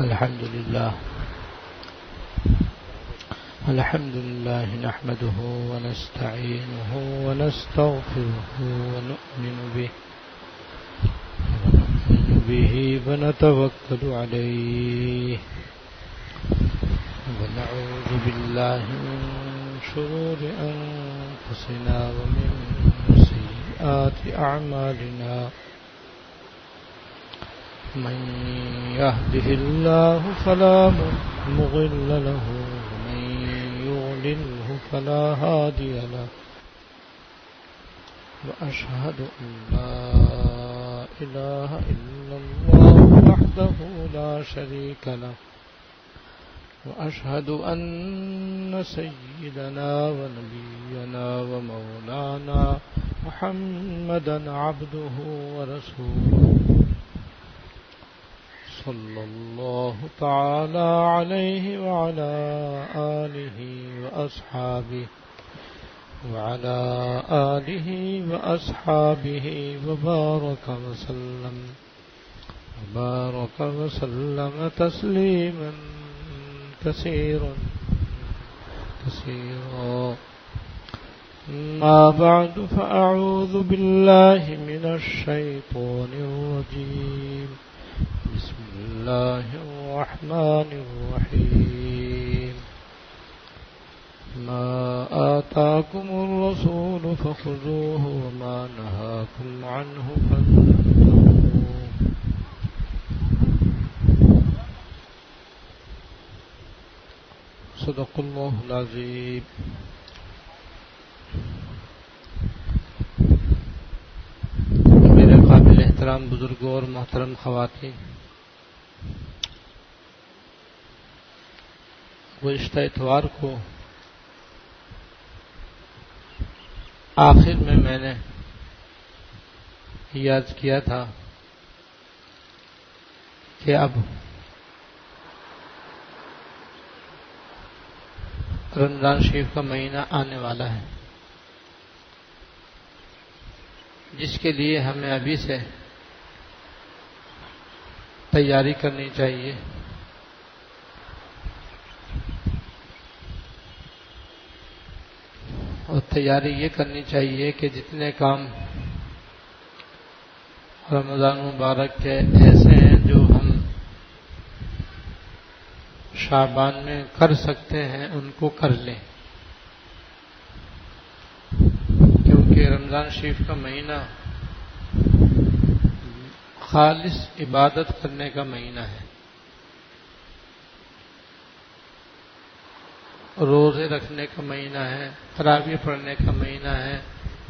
الحمد لله نحمده ونستعينه ونستغفره ونؤمن به ونتوكل عليه ونعوذ بالله من شرور أنفسنا ومن سيئات أعمالنا من يهده الله فلا مضل له ومن يضلله فلا هادي له وأشهد أن لا إله إلا الله وحده لا شريك له وأشهد أن سيدنا ونبينا ومولانا محمدا عبده ورسوله صلى الله تعالى عليه وعلى آله وأصحابه وبارك وسلم تسليما كثيرا ما بعد فأعوذ بالله من الشيطان الرجيم بسم الله الرحمن الرحيم ما آتاكم الرسول فخذوه وما نهاكم عنه فانتهوا صدق الله العظيم. میرے قابل احترام بزرگوں اور محترم خواتین، گزشتہ اتوار کو آخر میں نے یاد کیا تھا کہ اب رمضان شریف کا مہینہ آنے والا ہے، جس کے لیے ہمیں ابھی سے تیاری کرنی چاہیے. اور تیاری یہ کرنی چاہیے کہ جتنے کام رمضان مبارک کے ایسے ہیں جو ہم شعبان میں کر سکتے ہیں ان کو کر لیں، کیونکہ رمضان شریف کا مہینہ خالص عبادت کرنے کا مہینہ ہے. روزے رکھنے کا مہینہ ہے، تراویح پڑھنے کا مہینہ ہے،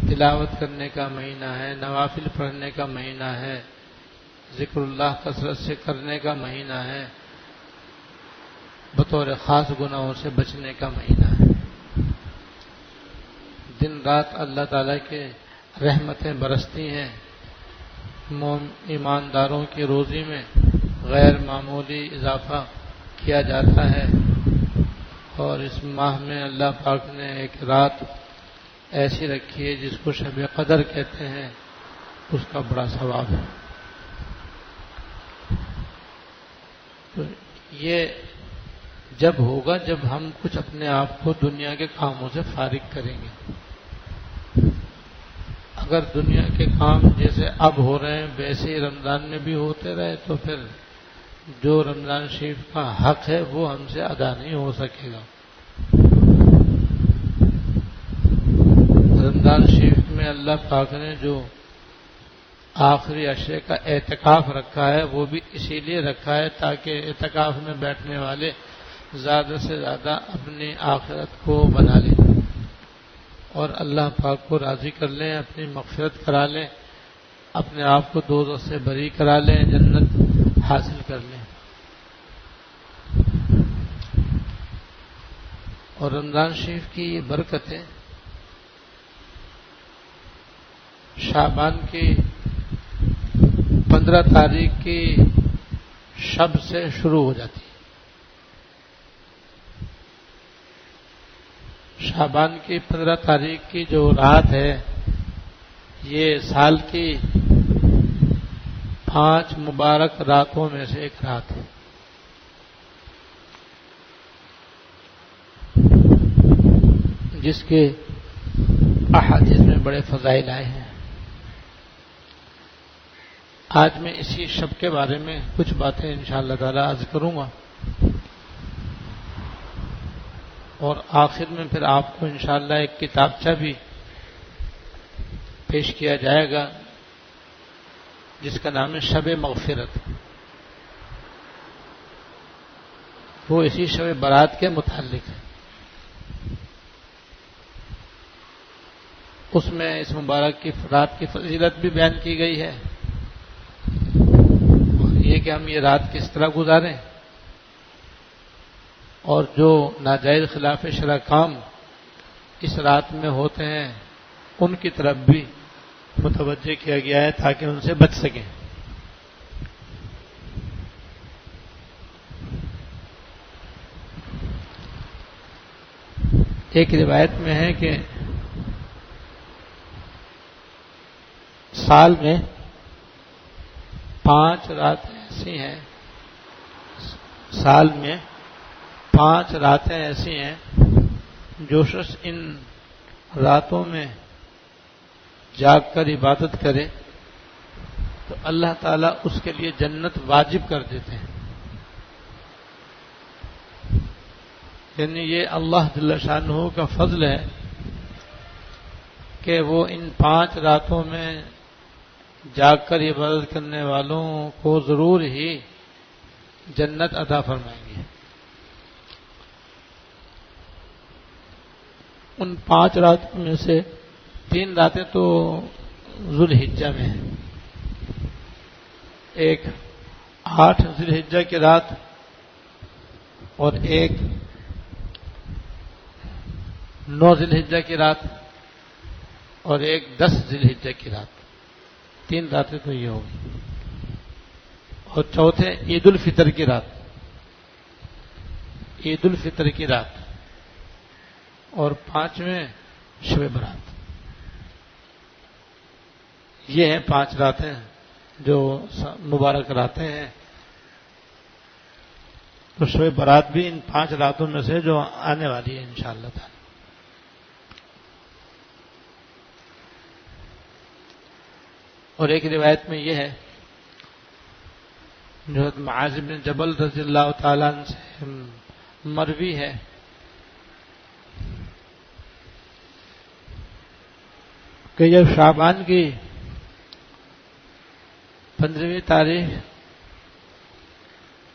تلاوت کرنے کا مہینہ ہے، نوافل پڑھنے کا مہینہ ہے، ذکر اللہ کثرت سے کرنے کا مہینہ ہے، بطور خاص گناہوں سے بچنے کا مہینہ ہے. دن رات اللہ تعالیٰ کے رحمتیں برستی ہیں، ایمانداروں کی روزی میں غیر معمولی اضافہ کیا جاتا ہے. اور اس ماہ میں اللہ پاک نے ایک رات ایسی رکھی ہے جس کو شب قدر کہتے ہیں، اس کا بڑا ثواب ہے. تو یہ جب ہوگا جب ہم کچھ اپنے آپ کو دنیا کے کاموں سے فارغ کریں گے. اگر دنیا کے کام جیسے اب ہو رہے ہیں ویسے ہی رمضان میں بھی ہوتے رہے تو پھر جو رمضان شریف کا حق ہے وہ ہم سے ادا نہیں ہو سکے گا. رمضان شریف میں اللہ پاک نے جو آخری عشرے کا اعتکاف رکھا ہے وہ بھی اسی لیے رکھا ہے تاکہ اعتکاف میں بیٹھنے والے زیادہ سے زیادہ اپنی آخرت کو بنا لیں اور اللہ پاک کو راضی کر لیں، اپنی مغفرت کرا لیں، اپنے آپ کو دوزخ سے بری کرا لیں، جنت حاصل کر لیں. اور رمضان شریف کی یہ برکتیں شعبان کی 15 تاریخ کی شب سے شروع ہو جاتی ہے. شعبان کی 15 تاریخ کی جو رات ہے یہ سال کی 5 مبارک راتوں میں سے ایک رات ہے. جس کے احادیث میں بڑے فضائل آئے ہیں. آج میں اسی شب کے بارے میں کچھ باتیں انشاءاللہ تعالی عرض کروں گا، اور آخر میں پھر آپ کو انشاءاللہ ایک کتابچہ بھی پیش کیا جائے گا جس کا نام ہے شب مغفرت. وہ اسی شب برات کے متعلق ہے. اس میں اس مبارک کی رات کی فضیلت بھی بیان کی گئی ہے، اور یہ کہ ہم یہ رات کس طرح گزاریں، اور جو ناجائز خلاف شرع کام اس رات میں ہوتے ہیں ان کی طرف بھی متوجہ کیا گیا ہے تاکہ ان سے بچ سکیں. ایک روایت میں ہے کہ سال میں 5 راتیں ایسی ہیں، سال میں 5 راتیں ایسی ہیں جو شخص ان راتوں میں جاگ کر عبادت کرے تو اللہ تعالیٰ اس کے لیے جنت واجب کر دیتے ہیں. یعنی یہ اللہ جل شانہ کا فضل ہے کہ وہ ان 5 راتوں میں جاگ کر عبادت کرنے والوں کو ضرور ہی جنت عطا فرمائیں گے. ان 5 راتوں میں سے 3 راتیں تو ذوالحجہ میں ہیں. ایک 8 ذوالحجہ کی رات اور ایک 9 ذوالحجہ کی رات اور ایک 10 ذوالحجہ کی رات. 3 راتیں تو یہ ہوگی. اور چوتھے عید الفطر کی رات، عید الفطر کی رات، اور 5ویں شب برات. یہ ہیں 5 راتیں جو مبارک راتیں ہیں. تو شب برات بھی ان 5 راتوں میں سے جو آنے والی ہے انشاءاللہ تعالی. اور ایک روایت میں یہ ہے جو معاذ بن جبل رضی اللہ تعالیٰ عنہ سے مروی ہے کہ جب شعبان کی 15ویں تاریخ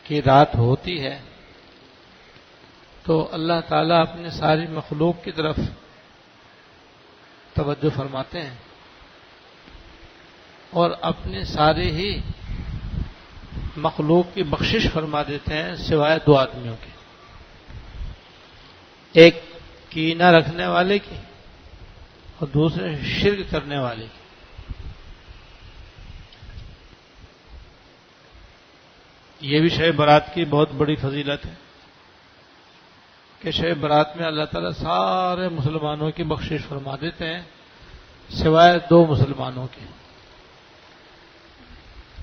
کی رات ہوتی ہے تو اللہ تعالیٰ اپنے ساری مخلوق کی طرف توجہ فرماتے ہیں اور اپنے سارے ہی مخلوق کی بخشش فرما دیتے ہیں سوائے 2 آدمیوں کے. ایک کینہ رکھنے والے کی اور دوسرے شرک کرنے والے کی. یہ بھی شب برات کی بہت بڑی فضیلت ہے کہ شب برات میں اللہ تعالیٰ سارے مسلمانوں کی بخشش فرما دیتے ہیں سوائے 2 مسلمانوں کے.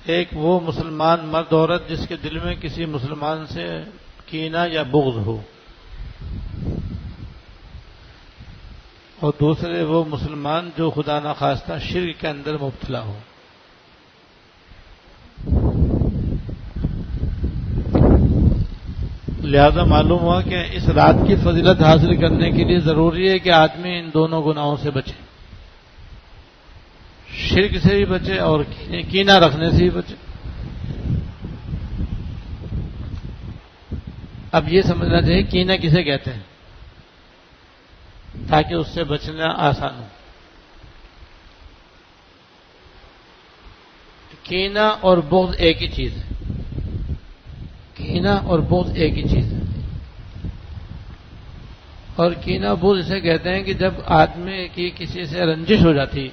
ایک وہ مسلمان مرد عورت جس کے دل میں کسی مسلمان سے کینہ یا بغض ہو، اور دوسرے وہ مسلمان جو خدا نخواستہ شرک کے اندر مبتلا ہو. لہذا معلوم ہوا کہ اس رات کی فضیلت حاصل کرنے کے لیے ضروری ہے کہ آدمی ان دونوں گناہوں سے بچے، شرک سے بھی بچے اور کینہ رکھنے سے بھی بچے. اب یہ سمجھنا چاہیے کینہ کسے کہتے ہیں تاکہ اس سے بچنا آسان ہو. کینہ اور بغض ایک ہی چیز ہے. کینہ اور بغض ایک ہی چیز ہے. اور کینہ بغض اسے کہتے ہیں کہ جب آدمی کی کسی سے رنجش ہو جاتی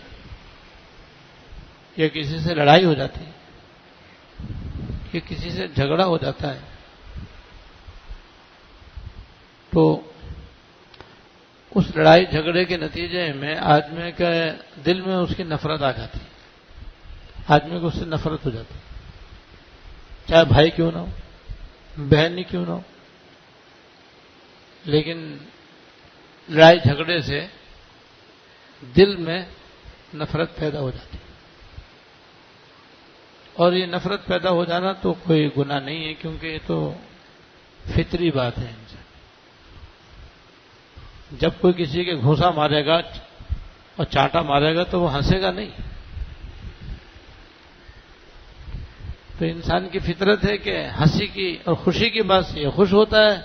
یا کسی سے لڑائی ہو جاتی یا کسی سے جھگڑا ہو جاتا ہے تو اس لڑائی جھگڑے کے نتیجے میں آدمی کے دل میں اس کی نفرت آ جاتی ہے. آدمی کو اس سے نفرت ہو جاتی ہے، چاہے بھائی کیوں نہ ہو، بہن ہی کیوں نہ ہو. لیکن لڑائی جھگڑے سے دل میں نفرت پیدا ہو جاتی ہے، اور یہ نفرت پیدا ہو جانا تو کوئی گناہ نہیں ہے، کیونکہ یہ تو فطری بات ہے انسان۔ جب کوئی کسی کے گھونسا مارے گا اور چانٹا مارے گا تو وہ ہنسے گا نہیں، تو انسان کی فطرت ہے کہ ہنسی کی اور خوشی کی بات سے یہ خوش ہوتا ہے،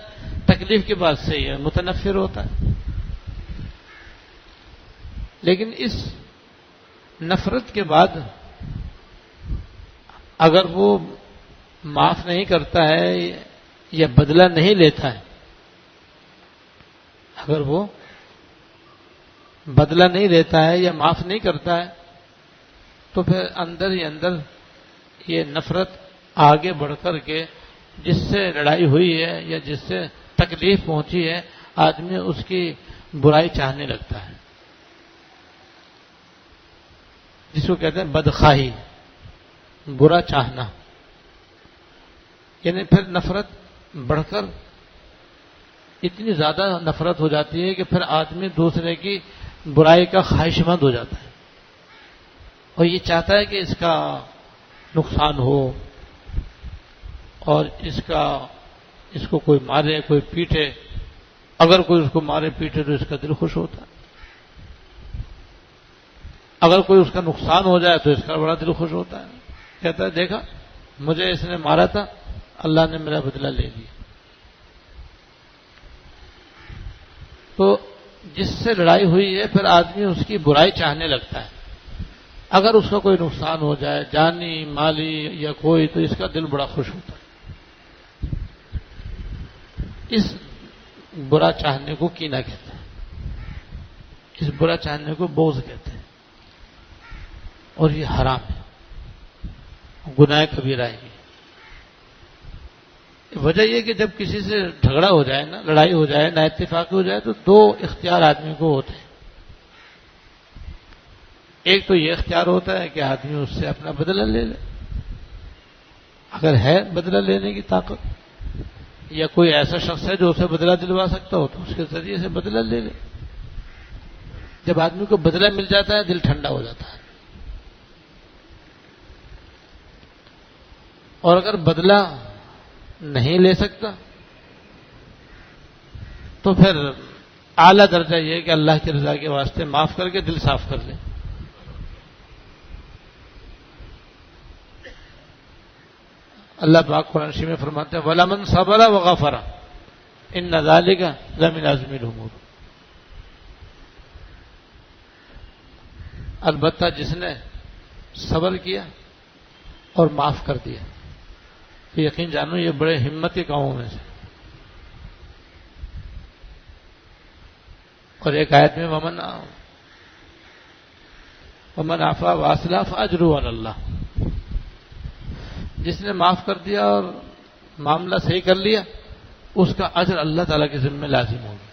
تکلیف کی بات سے یہ متنفر ہوتا ہے۔ لیکن اس نفرت کے بعد اگر وہ معاف نہیں کرتا ہے یا بدلہ نہیں لیتا ہے، اگر وہ بدلہ نہیں لیتا ہے یا معاف نہیں کرتا ہے، تو پھر اندر ہی اندر یہ نفرت آگے بڑھ کر کے جس سے لڑائی ہوئی ہے یا جس سے تکلیف پہنچی ہے، آدمی اس کی برائی چاہنے لگتا ہے، جس کو کہتے ہیں بدخواہی، برا چاہنا، یعنی پھر نفرت بڑھ کر اتنی زیادہ نفرت ہو جاتی ہے کہ پھر آدمی دوسرے کی برائی کا خواہش مند ہو جاتا ہے، اور یہ چاہتا ہے کہ اس کا نقصان ہو، اور اس کو کوئی مارے، کوئی پیٹے، اگر کوئی اس کو مارے پیٹے تو اس کا دل خوش ہوتا ہے، اگر کوئی اس کا نقصان ہو جائے تو اس کا بڑا دل خوش ہوتا ہے، کہتا ہے دیکھا مجھے اس نے مارا تھا، اللہ نے میرا بدلہ لے لیا۔ تو جس سے لڑائی ہوئی ہے پھر آدمی اس کی برائی چاہنے لگتا ہے، اگر اس کا کوئی نقصان ہو جائے جانی مالی یا کوئی، تو اس کا دل بڑا خوش ہوتا ہے۔ اس برا چاہنے کو کینہ کہتے ہیں، اس برا چاہنے کو بغض کہتے ہیں، اور یہ حرام ہے، گناہ کبیرہ ہے۔ وجہ یہ کہ جب کسی سے جھگڑا ہو جائے نا، لڑائی ہو جائے، نا اتفاقی ہو جائے، تو دو اختیار آدمی کو ہوتے ہیں۔ ایک تو یہ اختیار ہوتا ہے کہ آدمی اس سے اپنا بدلہ لے لے، اگر ہے بدلہ لینے کی طاقت، یا کوئی ایسا شخص ہے جو اسے بدلہ دلوا سکتا ہو تو اس کے ذریعے سے بدلہ لے لے۔ جب آدمی کو بدلہ مل جاتا ہے دل ٹھنڈا ہو جاتا ہے، اور اگر بدلہ نہیں لے سکتا تو پھر اعلیٰ درجہ یہ کہ اللہ کی رضا کے واسطے معاف کر کے دل صاف کر لے۔ اللہ پاک قرآن شریف میں فرماتے ہیں وَلَمَنْ صَبَرَ وَغَفَرَ إِنَّ ذَلِكَ لَمِنْ عَزْمِ الْأُمُورِ، البتہ جس نے صبر کیا اور معاف کر دیا تو یقین جانو یہ بڑے ہمت کے کاموں میں سے۔ اور ایک آیت میں وَمَنْ عَفَا وَأَصْلَحَ فَأَجْرُهُ عَلَى اللَّهِ، جس نے معاف کر دیا اور معاملہ صحیح کر لیا اس کا اجر اللہ تعالیٰ کے ذمہ لازم ہوگا،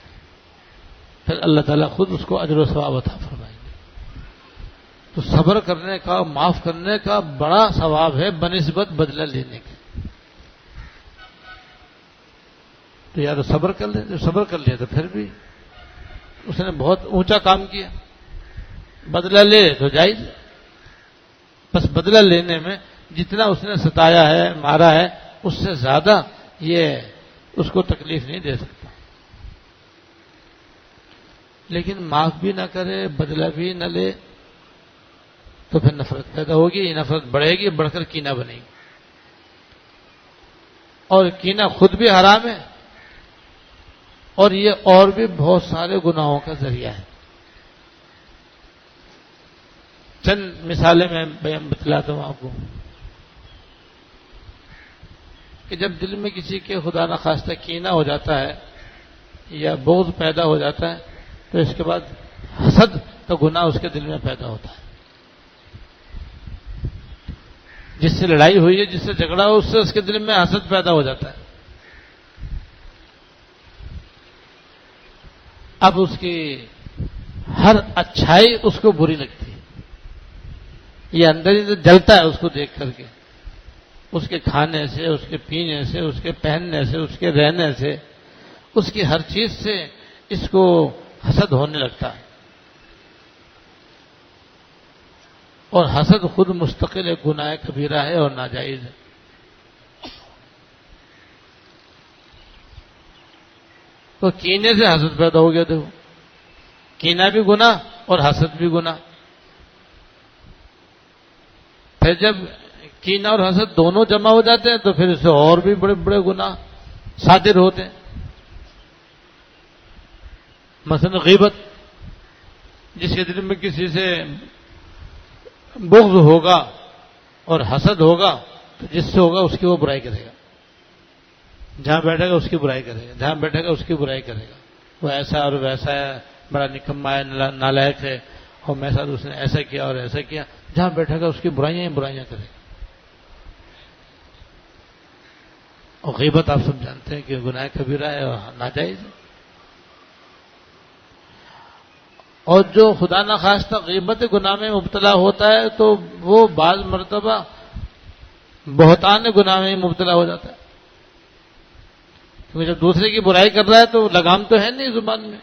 پھر اللہ تعالیٰ خود اس کو اجر و ثواب عطا فرمائیں گے۔ تو صبر کرنے کا، معاف کرنے کا بڑا ثواب ہے بنسبت بدلہ لینے کے۔ تو یا تو صبر کر لے، جو صبر کر لیا تو پھر بھی اس نے بہت اونچا کام کیا، بدلہ لے تو جائز ہے، بس بدلہ لینے میں جتنا اس نے ستایا ہے، مارا ہے، اس سے زیادہ یہ اس کو تکلیف نہیں دے سکتا۔ لیکن معاف بھی نہ کرے، بدلہ بھی نہ لے تو پھر نفرت پیدا ہوگی، یہ نفرت بڑھے گی، بڑھ کر کینہ بنے گی، اور کینہ خود بھی حرام ہے، اور یہ اور بھی بہت سارے گناہوں کا ذریعہ ہے۔ چند مثالیں میں بیان بتلاتا ہوں آپ کو کہ جب دل میں کسی کے خدا نخواستہ کینہ ہو جاتا ہے یا بغض پیدا ہو جاتا ہے تو اس کے بعد حسد کا گناہ اس کے دل میں پیدا ہوتا ہے۔ جس سے لڑائی ہوئی ہے، جس سے جھگڑا ہو، اس سے اس کے دل میں حسد پیدا ہو جاتا ہے۔ اب اس کی ہر اچھائی اس کو بری لگتی ہے، یہ اندر ہی جلتا ہے اس کو دیکھ کر کے، اس کے کھانے سے، اس کے پینے سے، اس کے پہننے سے، اس کے رہنے سے، اس کی ہر چیز سے اس کو حسد ہونے لگتا ہے، اور حسد خود مستقل ایک گناہ کبیرہ ہے اور ناجائز ہے۔ تو کینے سے حسد پیدا ہو گیا، دیکھو کینہ بھی گناہ اور حسد بھی گناہ۔ پھر جب کینہ اور حسد دونوں جمع ہو جاتے ہیں تو پھر اس سے اور بھی بڑے بڑے گناہ صادر ہوتے ہیں۔ مثلا غیبت، جس کے دل میں کسی سے بغض ہوگا اور حسد ہوگا تو جس سے ہوگا اس کی وہ برائی کرے گا، جہاں بیٹھے گا اس کی برائی کرے گا، جہاں بیٹھے گا اس کی برائی کرے گا، وہ ایسا اور ویسا ہے، بڑا نکما ہے، نالائق ہے، اور میرے ساتھ اس نے ایسا کیا اور ایسا کیا، جہاں بیٹھے گا اس کی برائیاں ہی برائیاں کرے گا۔ اور غیبت آپ سب جانتے ہیں کہ گناہ کبیرہ ہے اور ناجائز ہے۔ اور جو خدا نخواستہ غیبت گناہ میں مبتلا ہوتا ہے تو وہ بعض مرتبہ بہتان گناہ میں مبتلا ہو جاتا ہے، کیونکہ جب دوسرے کی برائی کر رہا ہے تو لگام تو ہے نہیں زبان میں،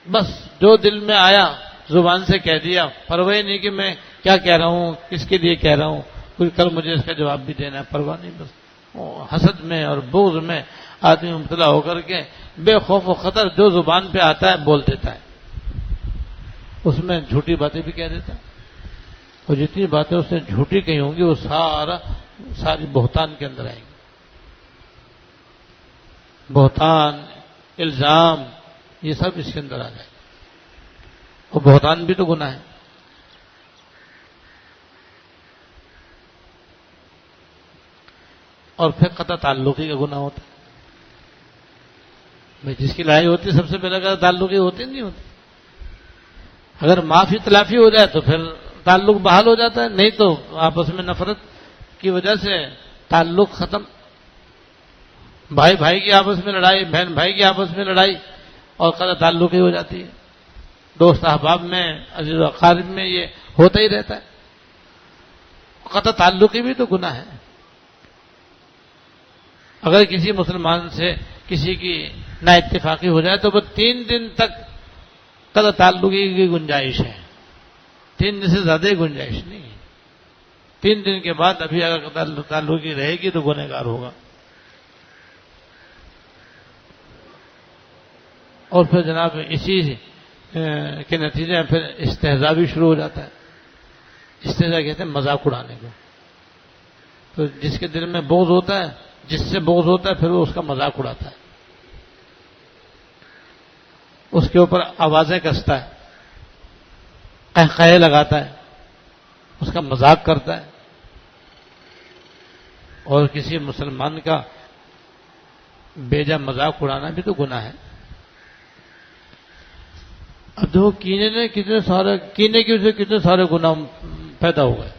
بس جو دل میں آیا زبان سے کہہ دیا، پرواہ نہیں کہ میں کیا کہہ رہا ہوں، کس کے لیے کہہ رہا ہوں، کوئی کل مجھے اس کا جواب بھی دینا ہے، پرواہ نہیں، بس حسد میں اور بغض میں آدمی مبتلا ہو کر کے بے خوف و خطر جو زبان پہ آتا ہے بول دیتا ہے، اس میں جھوٹی باتیں بھی کہہ دیتا ہے، اور جتنی باتیں اس نے جھوٹی کہی ہوں گی وہ ساری بہتان کے اندر آئیں گی۔ بہتان، الزام، یہ سب اس کے اندر آ جائے، اور بہتان بھی تو گناہ ہے۔ اور پھر قطع تعلقی کا گناہ ہوتا ہے، بھائی جس کی لڑائی ہوتی ہے سب سے پہلے قطع تعلقی ہوتی نہیں ہوتی، اگر معافی تلافی ہو جائے تو پھر تعلق بحال ہو جاتا ہے، نہیں تو آپس میں نفرت کی وجہ سے تعلق ختم، بھائی بھائی کی آپس میں لڑائی، بہن بھائی کی آپس میں لڑائی، اور قطع تعلقی ہو جاتی ہے، دوست احباب میں، عزیز و اقارب میں یہ ہوتا ہی رہتا ہے۔ قطع تعلقی بھی تو گناہ ہے۔ اگر کسی مسلمان سے کسی کی نا اتفاقی ہو جائے تو وہ 3 دن تک قطع تعلقی کی گنجائش ہے، 3 دن سے زیادہ گنجائش نہیں ہے، 3 دن کے بعد ابھی اگر قطع تعلقی رہے گی تو گنہگار ہوگا۔ اور پھر جناب اسی کے نتیجے میں پھر استہزاء بھی شروع ہو جاتا ہے۔ استہزاء کہتے ہیں مذاق اڑانے کو، تو جس کے دل میں بغض ہوتا ہے، جس سے بغض ہوتا ہے، پھر وہ اس کا مذاق اڑاتا ہے، اس کے اوپر آوازیں کستا ہے، قہقہے لگاتا ہے، اس کا مذاق کرتا ہے، اور کسی مسلمان کا بیجا مذاق اڑانا بھی تو گناہ ہے۔ اب دیکھو کینے کی وجہ سے کتنے سارے گناہ پیدا ہو گئے،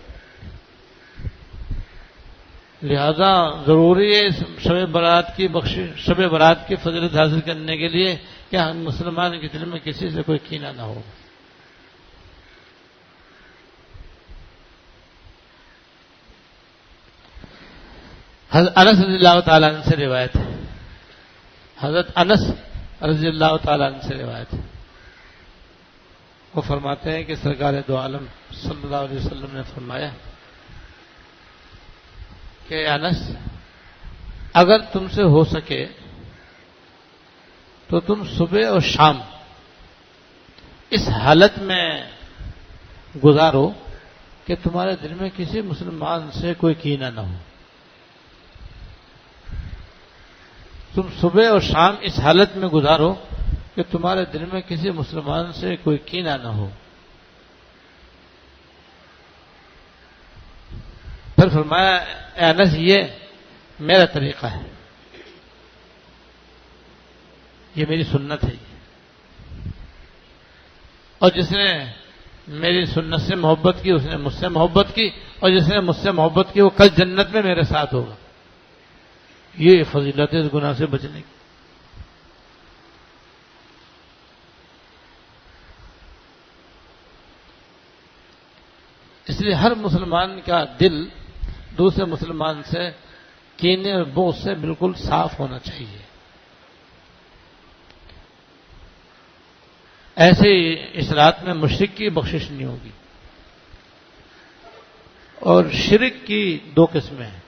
لہذا ضروری ہے اس شب برات کی فضیلت حاصل کرنے کے لیے کہ ہم مسلمان کے دل میں کسی سے کوئی کینہ نہ ہو۔ حضرت انس رضی اللہ تعالیٰ عنہ سے روایت ہے، حضرت انس رضی اللہ تعالیٰ عنہ سے روایت ہے، وہ فرماتے ہیں کہ سرکار دو عالم صلی اللہ علیہ وسلم نے فرمایا کہ انس، اگر تم سے ہو سکے تو تم صبح اور شام اس حالت میں گزارو کہ تمہارے دل میں کسی مسلمان سے کوئی کینہ نہ ہو۔ تم صبح اور شام اس حالت میں گزارو کہ تمہارے دل میں کسی مسلمان سے کوئی کینہ نہ ہو۔ پھر فرمایا اے انس، یہ میرا طریقہ ہے، یہ میری سنت ہے، اور جس نے میری سنت سے محبت کی اس نے مجھ سے محبت کی، اور جس نے مجھ سے محبت کی وہ کل جنت میں میرے ساتھ ہوگا۔ یہ فضیلت ہے اس گناہ سے بچنے کی۔ اس لیے ہر مسلمان کا دل دوسرے مسلمان سے کینے اور بغض سے بالکل صاف ہونا چاہیے۔ ایسے ہی اس رات میں مشرک کی بخشش نہیں ہوگی۔ اور شرک کی دو قسمیں ہیں،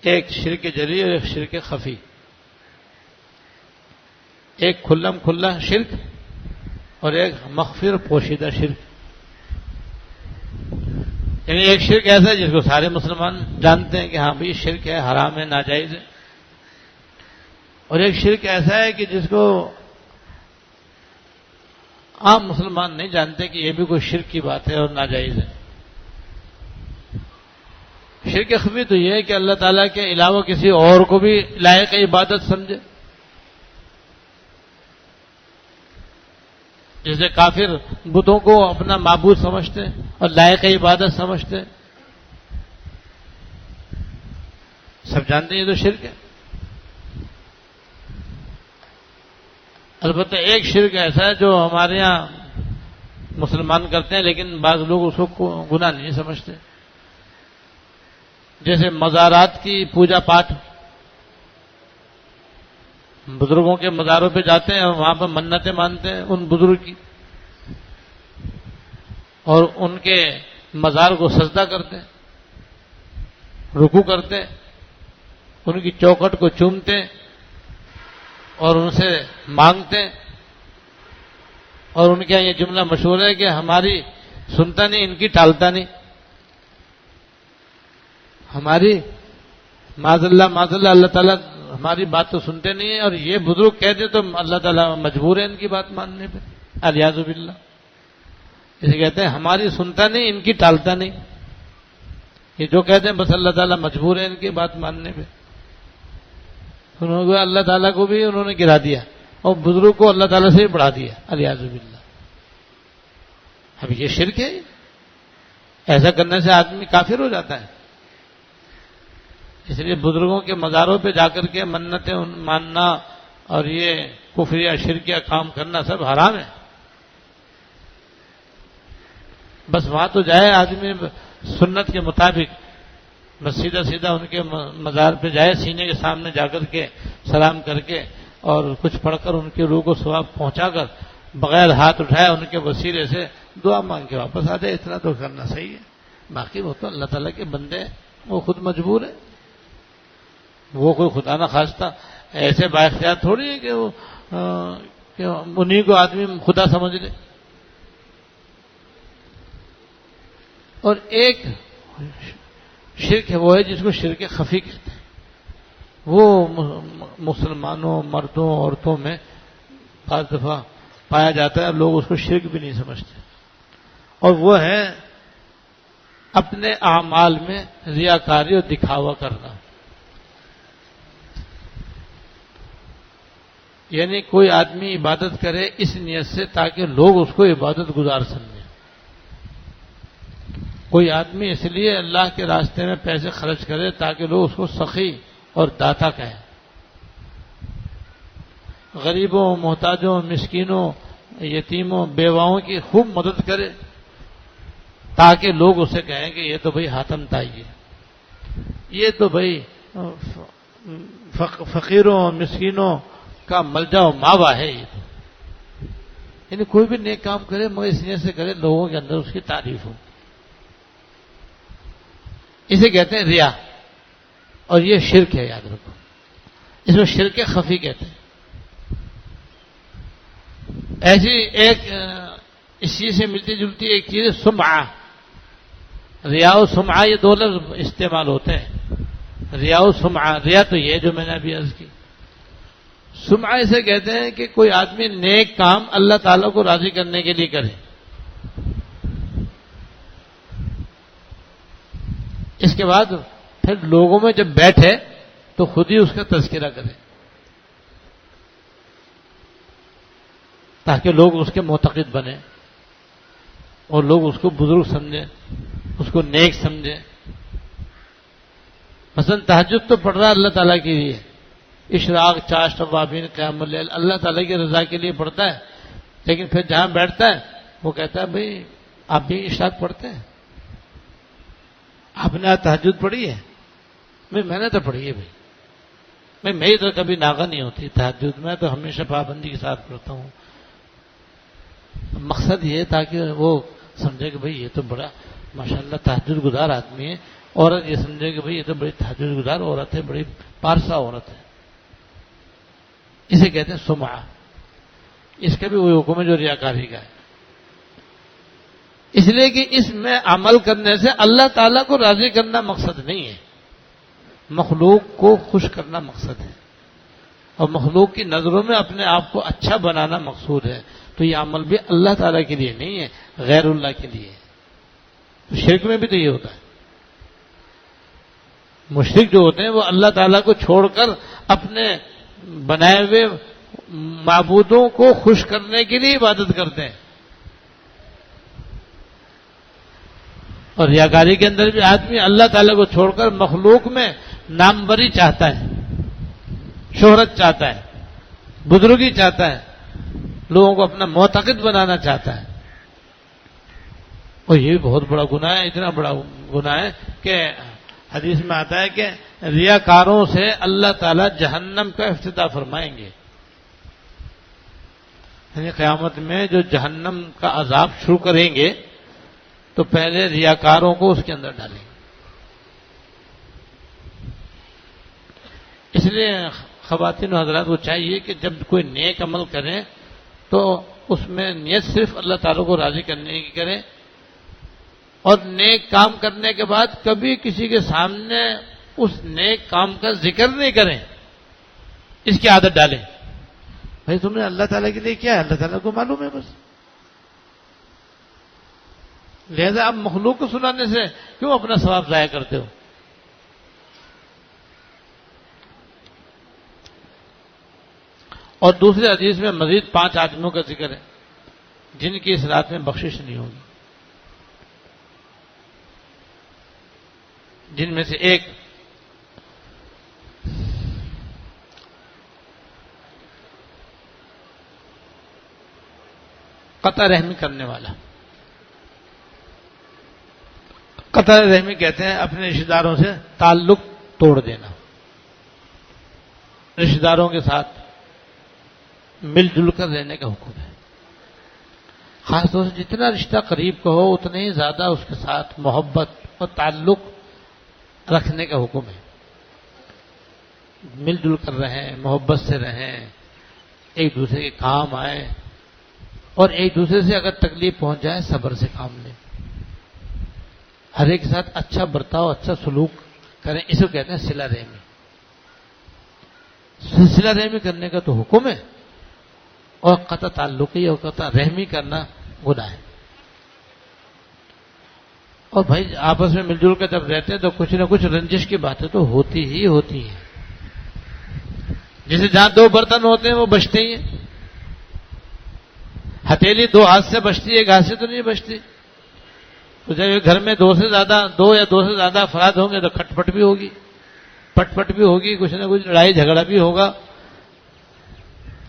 ایک شرک جلی اور ایک شرک خفی، ایک کھلم کھلا شرک اور ایک مخفی اور پوشیدہ شرک۔ یعنی ایک شرک ایسا ہے جس کو سارے مسلمان جانتے ہیں کہ ہاں بھائی شرک ہے، حرام ہے، ناجائز ہے، اور ایک شرک ایسا ہے کہ جس کو عام مسلمان نہیں جانتے کہ یہ بھی کوئی شرک کی بات ہے اور ناجائز ہے۔ شرک خفی تو یہ ہے کہ اللہ تعالیٰ کے علاوہ کسی اور کو بھی لائق عبادت سمجھے، جیسے کافر بتوں کو اپنا معبود سمجھتے اور لائق عبادت سمجھتے، سب جانتے ہیں یہ تو شرک ہے۔ البتہ ایک شرک ایسا ہے جو ہمارے ہاں مسلمان کرتے ہیں لیکن بعض لوگ اس کو گناہ نہیں سمجھتے، جیسے مزارات کی پوجا پاٹ، بزرگوں کے مزاروں پہ جاتے ہیں اور وہاں پر منتیں مانتے ہیں ان بزرگ کی، اور ان کے مزار کو سجدہ کرتے ہیں، رکوع کرتے ہیں، ان کی چوکھٹ کو چومتے ہیں اور ان سے مانگتے ہیں، اور ان کے یہ جملہ مشہور ہے کہ ہماری سنتا نہیں ان کی ٹالتا نہیں، ہماری معاذ اللہ اللہ تعالیٰ ہماری بات تو سنتے نہیں ہیں، اور یہ بزرگ کہتے تو اللہ تعالیٰ مجبور ہے ان کی بات ماننے پہ، الیاذ باللہ۔ اسے کہتے ہیں ہماری سنتا نہیں ان کی ٹالتا نہیں، یہ جو کہتے ہیں بس اللہ تعالیٰ مجبور ہے ان کی بات ماننے پہ، انہوں نے اللہ تعالیٰ کو بھی انہوں نے گرا دیا اور بزرگ کو اللہ تعالیٰ سے بھی بڑھا دیا، الیاذ باللہ۔ اب یہ شرک ہے، ایسا کرنے سے آدمی کافر ہو جاتا ہے۔ اس لیے بزرگوں کے مزاروں پہ جا کر کے منتیں ماننا اور یہ کفریہ شرکیہ کام کرنا سب حرام ہے۔ بس وہاں تو جائے آدمی سنت کے مطابق، بس سیدھا سیدھا ان کے مزار پہ جائے، سینے کے سامنے جا کر کے سلام کر کے اور کچھ پڑھ کر ان کی روح کو ثواب پہنچا کر بغیر ہاتھ اٹھائے ان کے وسیلے سے دعا مانگ کے واپس آ جائے، اتنا تو کرنا صحیح ہے۔ باقی وہ تو اللہ تعالیٰ کے بندے ہیں، وہ خود مجبور ہے، وہ کوئی خدا نہ خواستہ ایسے بااختیار تھوڑی ہے کہ وہ انہیں کو آدمی خدا سمجھ لے۔ اور ایک شرک ہے وہ ہے جس کو شرک خفی کہتے ہیں، وہ مسلمانوں مردوں عورتوں میں بعض دفعہ پایا جاتا ہے، لوگ اس کو شرک بھی نہیں سمجھتے، اور وہ ہے اپنے اعمال میں ریاکاری اور دکھاوا کرنا۔ یعنی کوئی آدمی عبادت کرے اس نیت سے تاکہ لوگ اس کو عبادت گزار سمجھیں، کوئی آدمی اس لیے اللہ کے راستے میں پیسے خرچ کرے تاکہ لوگ اس کو سخی اور داتا کہیں، غریبوں محتاجوں مسکینوں یتیموں بیواؤں کی خوب مدد کرے تاکہ لوگ اسے کہیں کہ یہ تو بھئی حاتم تائی ہے، یہ تو بھئی فقیروں مسکینوں کا ملجا و ماوا ہے۔ یہ تو یعنی کوئی بھی نیک کام کرے مگر اس نیت سے کرے لوگوں کے اندر اس کی تعریف ہو، اسے کہتے ہیں ریا، اور یہ شرک ہے، یاد رکھو، اس میں شرک خفی کہتے ہیں۔ ایسی ایک اس چیز سے ملتی جلتی ایک چیز ہے سمعہ، ریا و سمعہ، یہ دو لفظ استعمال ہوتے ہیں، ریا و سمعہ۔ ریا تو یہ جو میں نے ابھی عرض کی، سمعہ اسے کہتے ہیں کہ کوئی آدمی نیک کام اللہ تعالیٰ کو راضی کرنے کے لیے کرے، اس کے بعد پھر لوگوں میں جب بیٹھے تو خود ہی اس کا تذکرہ کرے تاکہ لوگ اس کے معتقد بنیں اور لوگ اس کو بزرگ سمجھیں، اس کو نیک سمجھیں۔ مثلا تہجد تو پڑھ رہا ہے اللہ تعالیٰ کے لیے، اشراق چاشت اوابین قیام اللیل اللہ تعالیٰ کی رضا کے لیے پڑھتا ہے، لیکن پھر جہاں بیٹھتا ہے وہ کہتا ہے بھئی آپ بھی اشراق پڑھتے ہیں، آپ نے تہجد پڑھی ہے؟ میں نے تو پڑھی ہے بھائی، میری تو کبھی ناغہ نہیں ہوتی تہجد، میں تو ہمیشہ پابندی کے ساتھ پڑھتا ہوں، مقصد یہ تاکہ وہ سمجھے کہ بھئی یہ تو بڑا ماشاءاللہ تہجد گزار آدمی ہے، عورت یہ سمجھے کہ بھئی یہ تو بڑی تہجد گزار عورت ہے، بڑی پارسا عورت ہے. اسے کہتے ہیں سمعہ. اس کا بھی وہی حکم ہے جو ریاکاری کا ہے. اس لیے کہ اس میں عمل کرنے سے اللہ تعالیٰ کو راضی کرنا مقصد نہیں ہے، مخلوق کو خوش کرنا مقصد ہے، اور مخلوق کی نظروں میں اپنے آپ کو اچھا بنانا مقصود ہے. تو یہ عمل بھی اللہ تعالیٰ کے لیے نہیں ہے، غیر اللہ کے لیے ہے. تو شرک میں بھی تو یہ ہوتا ہے. مشرک جو ہوتے ہیں وہ اللہ تعالیٰ کو چھوڑ کر اپنے بنائے ہوئے معبودوں کو خوش کرنے کے لیے عبادت کرتے ہیں. اور ریاکاری کے اندر بھی آدمی اللہ تعالیٰ کو چھوڑ کر مخلوق میں ناموری چاہتا ہے، شہرت چاہتا ہے، بزرگی چاہتا ہے، لوگوں کو اپنا معتقد بنانا چاہتا ہے. اور یہ بھی بہت بڑا گناہ ہے، اتنا بڑا گناہ ہے کہ حدیث میں آتا ہے کہ ریاکاروں سے اللہ تعالیٰ جہنم کا افتتاح فرمائیں گے. یعنی قیامت میں جو جہنم کا عذاب شروع کریں گے تو پہلے ریاکاروں کو اس کے اندر ڈالیں گے. اس لیے خواتین و حضرات کو چاہیے کہ جب کوئی نیک عمل کریں تو اس میں نیت صرف اللہ تعالیٰ کو راضی کرنے کی کریں، اور نیک کام کرنے کے بعد کبھی کسی کے سامنے اس نیک کام کا ذکر نہیں کریں. اس کی عادت ڈالیں. بھائی تم نے اللہ تعالیٰ کے لیے کیا ہے، اللہ تعالیٰ کو معلوم ہے بس. لہذا اب مخلوق کو سنانے سے کیوں اپنا ثواب ضائع کرتے ہو؟ اور دوسرے حدیث میں مزید 5 آدمیوں کا ذکر ہے جن کی اس رات میں بخشش نہیں ہوگی. جن میں سے ایک قطع رحمی کرنے والا. قطع رحمی کہتے ہیں اپنے رشتہ داروں سے تعلق توڑ دینا، رشتہ داروں کے ساتھ مل جل کر رہنے کا حکم ہے. خاص طور سے جتنا رشتہ قریب کا ہو اتنے ہی زیادہ اس کے ساتھ محبت اور تعلق رکھنے کا حکم ہے. مل جل کر رہیں، محبت سے رہیں، ایک دوسرے کے کام آئے، اور ایک دوسرے سے اگر تکلیف پہنچ جائے صبر سے کام لیں. ہر ایک کے ساتھ اچھا برتاؤ، اچھا سلوک کریں. اسے کہتے ہیں صلہ رحمی. صلہ رحمی کرنے کا تو حکم ہے، اور قطع تعلقی اور قطع رحمی کرنا گناہ ہے. اور بھائی آپس میں مل جل کر جب رہتے ہیں تو کچھ نہ کچھ رنجش کی باتیں تو ہوتی ہی ہوتی ہیں. جیسے جہاں 2 برتن ہوتے ہیں وہ بچتے ہی ہیں. ہتھیلی 2 ہاتھ سے بچتی ہے، ایک ہاتھ سے تو نہیں بچتی. تو جب گھر میں 2 یا 2 سے زیادہ افراد ہوں گے تو کھٹ پٹ بھی ہوگی، پٹ پٹ بھی ہوگی، کچھ نہ کچھ لڑائی جھگڑا بھی ہوگا.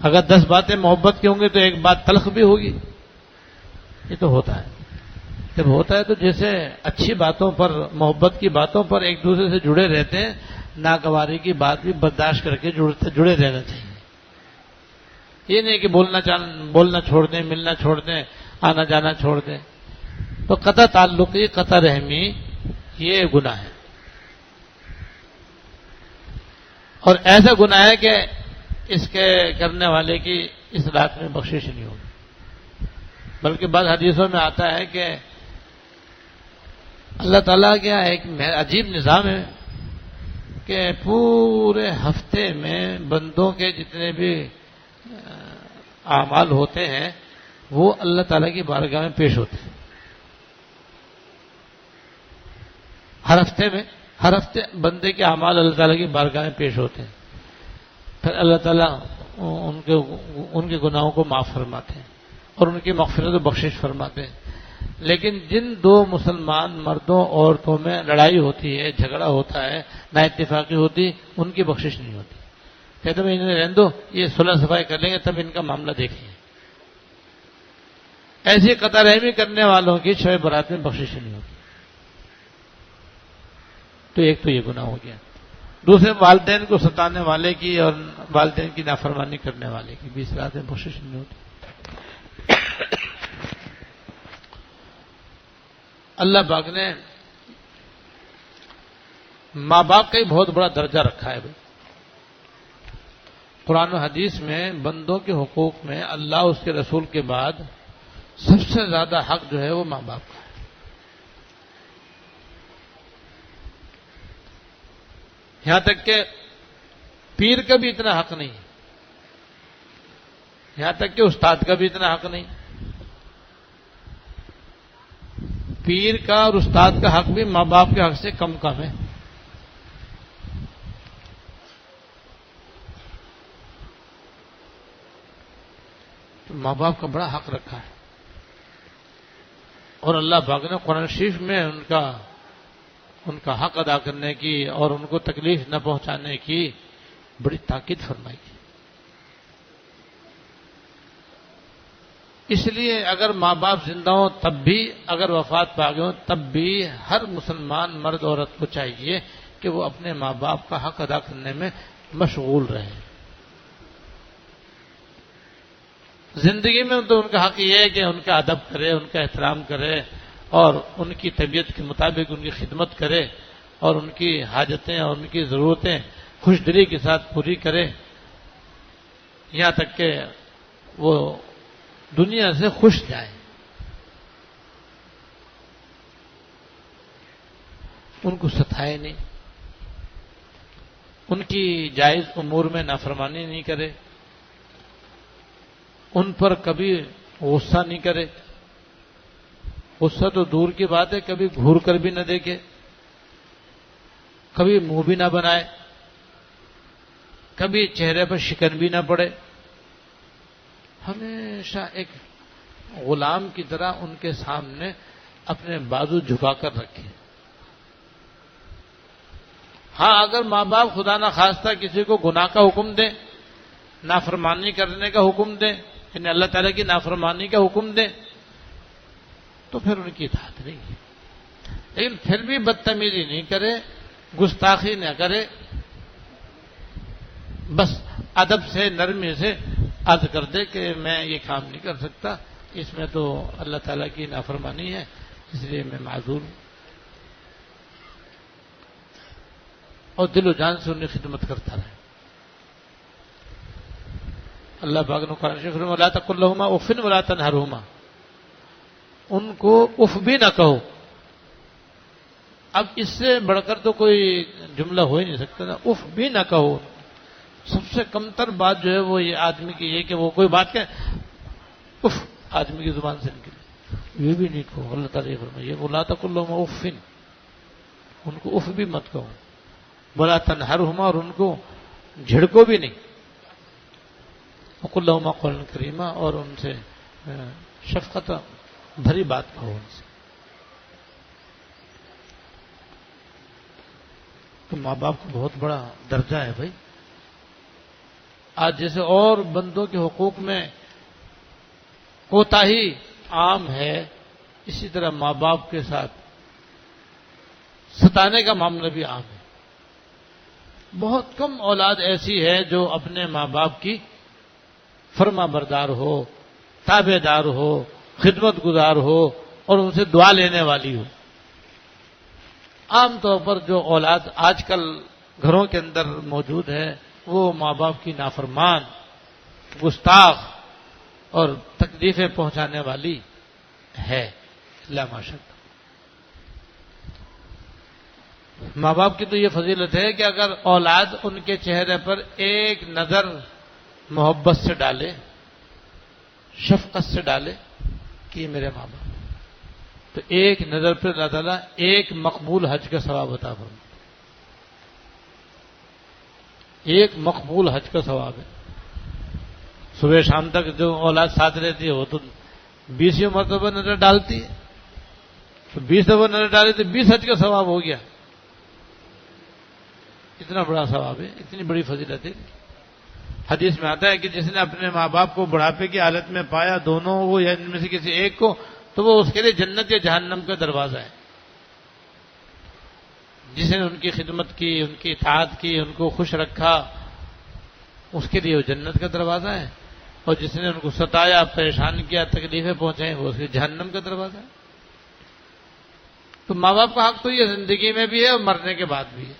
اگر 10 باتیں محبت کی ہوں گی تو ایک بات تلخ بھی ہوگی. یہ تو ہوتا ہے. جب ہوتا ہے تو جیسے اچھی باتوں پر، محبت کی باتوں پر ایک دوسرے سے جڑے رہتے ہیں، ناگواری کی بات بھی برداشت کر کے جڑے رہنا چاہیے. یہ نہیں کہ بولنا چھوڑ دیں، ملنا چھوڑ دیں، آنا جانا چھوڑ دیں. تو قطع تعلقی، قطع رحمی یہ گناہ ہے. اور ایسا گناہ ہے کہ اس کے کرنے والے کی اس رات میں بخشش نہیں ہوگی. بلکہ بعض حدیثوں میں آتا ہے کہ اللہ تعالیٰ کا ایک عجیب نظام ہے کہ پورے ہفتے میں بندوں کے جتنے بھی اعمال ہوتے ہیں وہ اللہ تعالیٰ کی بارگاہ میں پیش ہوتے ہیں. ہر ہفتے بندے کے اعمال اللہ تعالیٰ کی بارگاہ میں پیش ہوتے ہیں. پھر اللہ تعالیٰ ان کے گناہوں کو معاف فرماتے ہیں اور ان کی مغفرت و بخشش فرماتے ہیں. لیکن جن 2 مسلمان مردوں عورتوں میں لڑائی ہوتی ہے، جھگڑا ہوتا ہے، نا اتفاقی ہوتی، ان کی بخشش نہیں ہوتی. کہتے ہیں انہیں رہنے دو، یہ صلح صفائی کر لیں گے تب ان کا معاملہ دیکھیں. ایسی قطع رحمی کرنے والوں کی شب برات میں بخشش نہیں ہوتی. تو ایک تو یہ گناہ ہو گیا. دوسرے والدین کو ستانے والے کی اور والدین کی نافرمانی کرنے والے کی بھی اس رات میں بخشش نہیں ہوتی. اللہ پاک نے ماں باپ کا ہی بہت بڑا درجہ رکھا ہے بھائی. قرآن و حدیث میں بندوں کے حقوق میں اللہ اس کے رسول کے بعد سب سے زیادہ حق جو ہے وہ ماں باپ کا ہے. یہاں تک کہ پیر کا بھی اتنا حق نہیں، یہاں تک کہ استاد کا بھی اتنا حق نہیں. پیر کا اور استاد کا حق بھی ماں باپ کے حق سے کم ہے. تو ماں باپ کا بڑا حق رکھا ہے، اور اللہ پاک نے قرآن شریف میں ان کا حق ادا کرنے کی اور ان کو تکلیف نہ پہنچانے کی بڑی تاکید فرمائی. اس لیے اگر ماں باپ زندہ ہوں تب بھی، اگر وفات پا گئے ہوں تب بھی ہر مسلمان مرد عورت کو چاہیے کہ وہ اپنے ماں باپ کا حق ادا کرنے میں مشغول رہے. زندگی میں تو ان کا حق یہ ہے کہ ان کا ادب کرے، ان کا احترام کرے اور ان کی طبیعت کے مطابق ان کی خدمت کرے اور ان کی حاجتیں اور ان کی ضرورتیں خوش دلی کے ساتھ پوری کرے، یہاں تک کہ وہ دنیا سے خوش جائے. ان کو ستائے نہیں، ان کی جائز امور میں نافرمانی نہیں کرے، ان پر کبھی غصہ نہیں کرے. غصہ تو دور کی بات ہے، کبھی گھور کر بھی نہ دیکھے، کبھی منہ بھی نہ بنائے، کبھی چہرے پر شکن بھی نہ پڑے. ہمیشہ ایک غلام کی طرح ان کے سامنے اپنے بازو جھکا کر رکھے. ہاں اگر ماں باپ خدا نہ خواستہ کسی کو گناہ کا حکم دیں، نافرمانی کرنے کا حکم دیں، یعنی اللہ تعالیٰ کی نافرمانی کا حکم دیں، تو پھر ان کی اطاعت نہیں ہے. لیکن پھر بھی بدتمیزی نہیں کرے، گستاخی نہ کرے، بس ادب سے نرمی سے عرض کر دے کہ میں یہ کام نہیں کر سکتا، اس میں تو اللہ تعالیٰ کی نافرمانی ہے، اس لیے میں معذور ہوں. اور دل و جان سے ان کی خدمت کرتا رہے. اللہ پاک نے قرآن شریف میں وَلَا تَقُل لَّهُمَا أُفٍّ وَلَا تَنْهَرْهُمَا، ان کو اف بھی نہ کہو. اب اس سے بڑھ کر تو کوئی جملہ ہو ہی نہیں سکتا نا، اف بھی نہ کہو. سب سے کمتر بات جو ہے وہ یہ آدمی کی یہ کہ وہ کوئی بات کہ اف آدمی کی زبان سے نکلے، یہ بھی نہیں کہو. اللہ تعالیٰ یہ فرمائے وَلَا تَقُل لَّهُمَا أُفٍّ، ان کو اف بھی مت کہو. وَلَا تَنْهَرْهُمَا، اور ان کو جھڑکو بھی نہیں. وَقُل لَّهُمَا قَوْلًا كَرِيمًا، اور ان سے شفقت بھری بات کہو ان سے. تو ماں باپ کا بہت بڑا درجہ ہے بھائی. آج جیسے اور بندوں کے حقوق میں کوتاہی عام ہے، اسی طرح ماں باپ کے ساتھ ستانے کا معاملہ بھی عام ہے. بہت کم اولاد ایسی ہے جو اپنے ماں باپ کی فرما بردار ہو، تابع دار ہو، خدمت گزار ہو اور ان سے دعا لینے والی ہو. عام طور پر جو اولاد آج کل گھروں کے اندر موجود ہے وہ ماں باپ کی نافرمان، گستاخ اور تکلیفیں پہنچانے والی ہے. اللہ ماشاء اللہ. ماں باپ کی تو یہ فضیلت ہے کہ اگر اولاد ان کے چہرے پر ایک نظر محبت سے ڈالے، شفقت سے ڈالے کہ یہ میرے ماں باپ، تو ایک نظر پر اللہ تعالیٰ ایک مقبول حج کا ثواب عطا فرمائے. ایک مقبول حج کا ثواب ہے. صبح شام تک جو اولاد ساتھ رہتی ہے وہ تو 20 مرتبہ نظر ڈالتی ہے، تو 20 دفعہ نظر ڈالی تو 20 حج کا ثواب ہو گیا. اتنا بڑا ثواب ہے، اتنی بڑی فضیلت ہے. حدیث میں آتا ہے کہ جس نے اپنے ماں باپ کو بڑھاپے کی حالت میں پایا، دونوں کو یا ان میں سے کسی ایک کو، تو وہ اس کے لیے جنت یا جہنم کا دروازہ ہے. جس نے ان کی خدمت کی، ان کی اطاعت کی، ان کو خوش رکھا، اس کے لیے وہ جنت کا دروازہ ہے. اور جس نے ان کو ستایا، پریشان کیا، تکلیفیں پہنچائیں، وہ اس کے جہنم کا دروازہ ہے. تو ماں باپ کا حق تو یہ زندگی میں بھی ہے اور مرنے کے بعد بھی ہے۔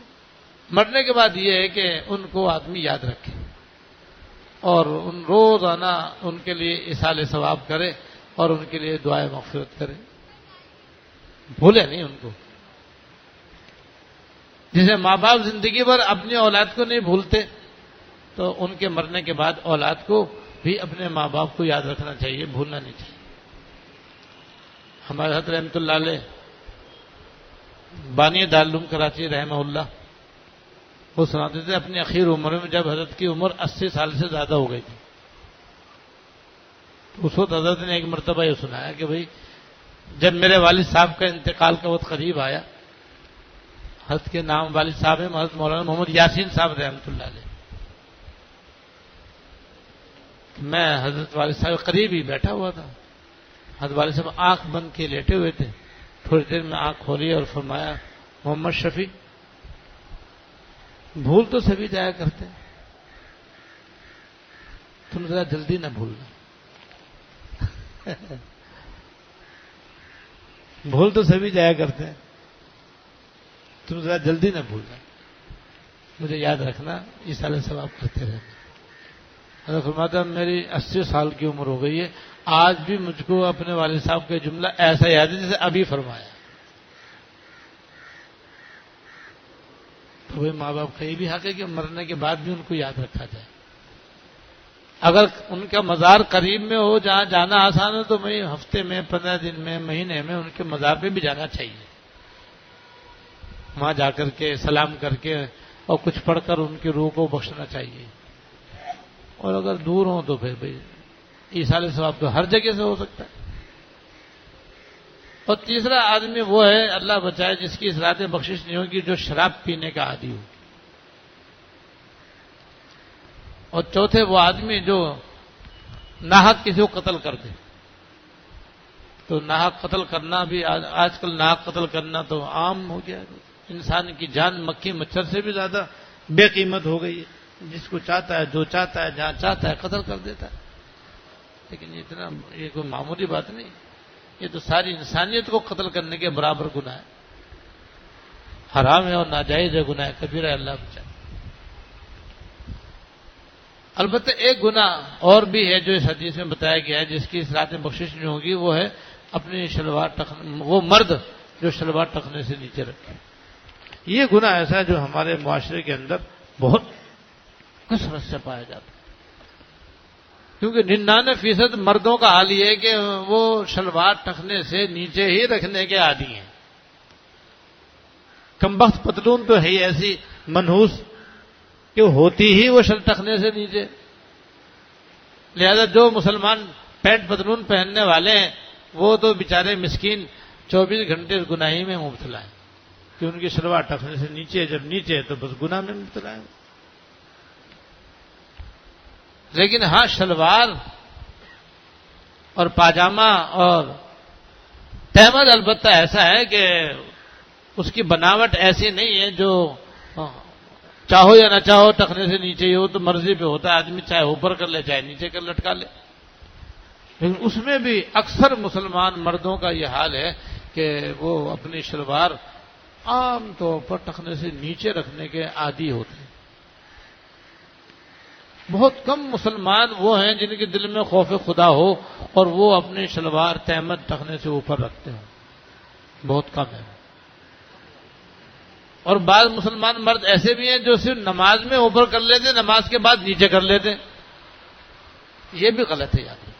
مرنے کے بعد یہ ہے کہ ان کو آدمی یاد رکھے اور ان روزانہ ان کے لیے ایصال ثواب کرے اور ان کے لیے دعائے مغفرت کرے، بھولے نہیں ان کو۔ جسے ماں باپ زندگی بھر اپنی اولاد کو نہیں بھولتے تو ان کے مرنے کے بعد اولاد کو بھی اپنے ماں باپ کو یاد رکھنا چاہیے، بھولنا نہیں چاہیے۔ ہمارے حضرت رحمۃ اللہ علیہ بانی دارالعلوم کراچی رحمہ اللہ وہ سناتے تھے اپنی اخیر عمر میں، جب حضرت کی عمر 80 سال سے زیادہ ہو گئی تھی، تو اس وقت حضرت نے ایک مرتبہ یہ سنایا کہ بھئی جب میرے والد صاحب کا انتقال کا وقت قریب آیا، حضرت کے نام والد صاحب ہیں حضرت مولانا محمد یاسین صاحب رحمۃ اللہ علیہ، میں حضرت والد صاحب قریب ہی بیٹھا ہوا تھا، حضرت والد صاحب آنکھ بند کے لیٹے ہوئے تھے، تھوڑی دیر میں آنکھ کھولی اور فرمایا محمد شفیع بھول تو سبھی جایا کرتے ہیں، تم ذرا جلدی نہ بھولنا۔ بھول تو سبھی جایا کرتے ہیں، تم ذرا جلدی نہ بھولنا، مجھے یاد رکھنا، ایصال ثواب کرتے رہنا۔ حضرت فرماتا میری 80 سال کی عمر ہو گئی ہے، آج بھی مجھ کو اپنے والد صاحب کا جملہ ایسا یاد ہے جیسے ابھی فرمایا۔ تو بھائی ماں باپ کا یہ بھی حق ہے کہ مرنے کے بعد بھی ان کو یاد رکھا جائے۔ اگر ان کا مزار قریب میں ہو جہاں جانا آسان ہے تو میں ہفتے میں 15 دن میں مہینے میں ان کے مزار پہ بھی جانا چاہیے، وہاں جا کر کے سلام کر کے اور کچھ پڑھ کر ان کی روح کو بخشنا چاہیے۔ اور اگر دور ہوں تو پھر بھائی ایصال ثواب تو ہر جگہ سے ہو سکتا ہے۔ اور تیسرا آدمی وہ ہے اللہ بچائے جس کی اصلاح بخشش نہیں ہوگی، جو شراب پینے کا عادی ہو۔ اور چوتھے وہ آدمی جو ناحق کسی کو قتل کر دے۔ تو ناحق قتل کرنا بھی آج کل ناحق قتل کرنا تو عام ہو گیا ہے، انسان کی جان مکھی مچھر سے بھی زیادہ بے قیمت ہو گئی ہے، جس کو چاہتا ہے جو چاہتا ہے جہاں چاہتا ہے قتل کر دیتا ہے۔ لیکن یہ کوئی معمولی بات نہیں، یہ تو ساری انسانیت کو قتل کرنے کے برابر گناہ ہے، حرام ہے اور ناجائز ہے، گناہ کبیرہ ہے، اللہ بچائے۔ البتہ ایک گناہ اور بھی ہے جو اس حدیث میں بتایا گیا ہے جس کی اصلاح بخشش نہیں ہوگی، وہ ہے اپنی شلوار ٹخنے، وہ مرد جو شلوار ٹخنے سے نیچے رکھے۔ یہ گناہ ایسا ہے جو ہمارے معاشرے کے اندر بہت کثرت سے پایا جاتا ہے، کیونکہ 99% مردوں کا حال یہ ہے کہ وہ شلوار ٹخنے سے نیچے ہی رکھنے کے عادی ہیں۔ کمبخت پتلون تو ہے ہی ایسی منحوس کہ ہوتی ہی وہ شل ٹخنے سے نیچے، لہذا جو مسلمان پینٹ پتلون پہننے والے ہیں وہ تو بیچارے مسکین 24 گھنٹے گناہی میں مبتلا ہیں کہ ان کی شلوار ٹخنے سے نیچے، جب نیچے ہے تو بس گناہ میں مبتلا ہے۔ لیکن ہاں شلوار اور پاجامہ اور تہمد البتہ ایسا ہے کہ اس کی بناوٹ ایسی نہیں ہے جو چاہو یا نہ چاہو ٹخنے سے نیچے ہی ہو، تو مرضی پہ ہوتا ہے، آدمی چاہے اوپر کر لے چاہے نیچے کر لٹکا لے۔ لیکن اس میں بھی اکثر مسلمان مردوں کا یہ حال ہے کہ وہ اپنی شلوار عام طور پر ٹخنے سے نیچے رکھنے کے عادی ہوتے ہیں۔ بہت کم مسلمان وہ ہیں جن کے دل میں خوف خدا ہو اور وہ اپنی شلوار تہمد ٹخنے سے اوپر رکھتے ہوں، بہت کم ہے۔ اور بعض مسلمان مرد ایسے بھی ہیں جو صرف نماز میں اوپر کر لیتے، نماز کے بعد نیچے کر لیتے، یہ بھی غلط ہے۔ یاد